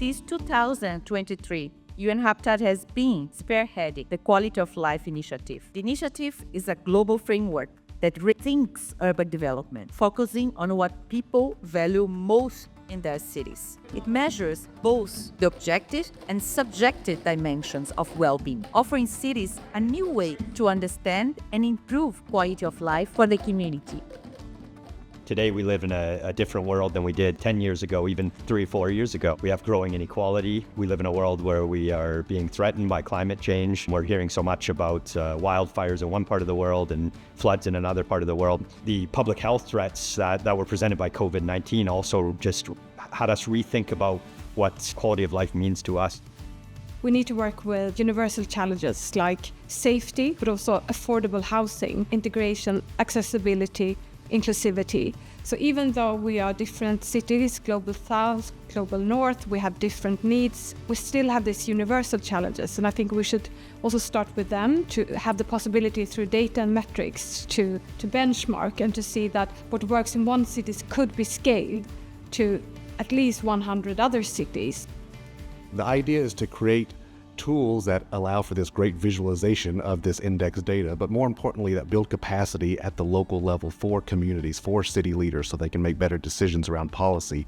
Since 2023, UN Habitat has been spearheading the Quality of Life initiative. The initiative is a global framework that rethinks urban development, focusing on what people value most in their cities. It measures both the objective and subjective dimensions of well-being, offering cities a new way to understand and improve quality of life for the community. Today we live in a different world than we did 10 years ago, even 3 or 4 years ago. We have growing inequality. We live in a world where we are being threatened by climate change. We're hearing so much about wildfires in one part of the world and floods in another part of the world. The public health threats that were presented by COVID-19 also just had us rethink about what quality of life means to us. We need to work with universal challenges like safety, but also affordable housing, integration, accessibility, inclusivity. So even though we are different cities, global south, global north, we have different needs, we still have these universal challenges. And I think we should also start with them to have the possibility through data and metrics to benchmark and to see that what works in one city could be scaled to at least 100 other cities. The idea is to create tools that allow for this great visualization of this index data, but more importantly, that build capacity at the local level for communities, for city leaders, so they can make better decisions around policy.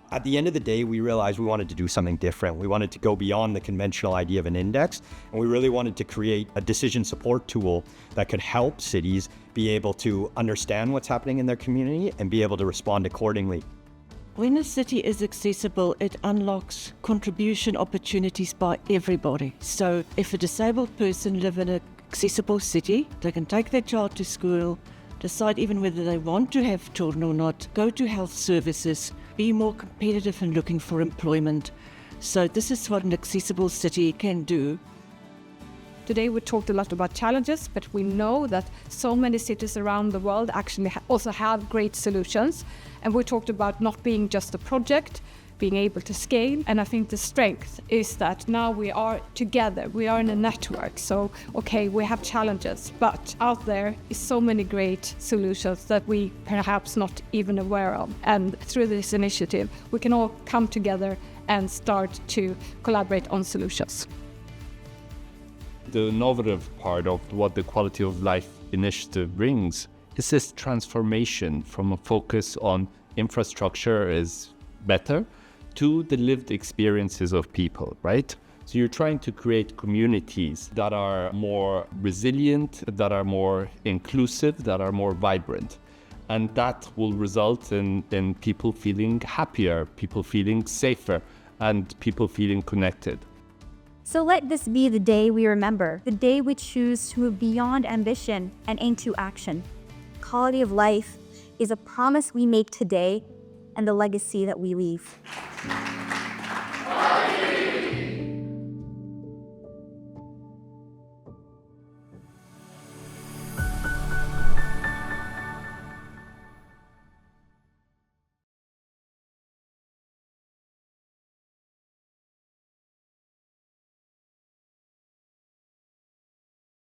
At the end of the day, we realized we wanted to do something different. We wanted to go beyond the conventional idea of an index, and we really wanted to create a decision support tool that could help cities be able to understand what's happening in their community and be able to respond accordingly. When a city is accessible, it unlocks contribution opportunities by everybody. So if a disabled person lives in an accessible city, they can take their child to school, decide even whether they want to have children or not, go to health services, be more competitive in looking for employment. So this is what an accessible city can do. Today we talked a lot about challenges, but we know that so many cities around the world actually also have great solutions. And we talked about not being just a project, being able to scale. And I think the strength is that now we are together, we are in a network. So, okay, we have challenges, but out there is so many great solutions that we perhaps not even aware of. And through this initiative, we can all come together and start to collaborate on solutions. The innovative part of what the Quality of Life initiative brings is this transformation from a focus on infrastructure is better to the lived experiences of people, right? So you're trying to create communities that are more resilient, that are more inclusive, that are more vibrant. And that will result in people feeling happier, people feeling safer, and people feeling connected. So let this be the day we remember, the day we choose to move beyond ambition and into action. Quality of life is a promise we make today and the legacy that we leave.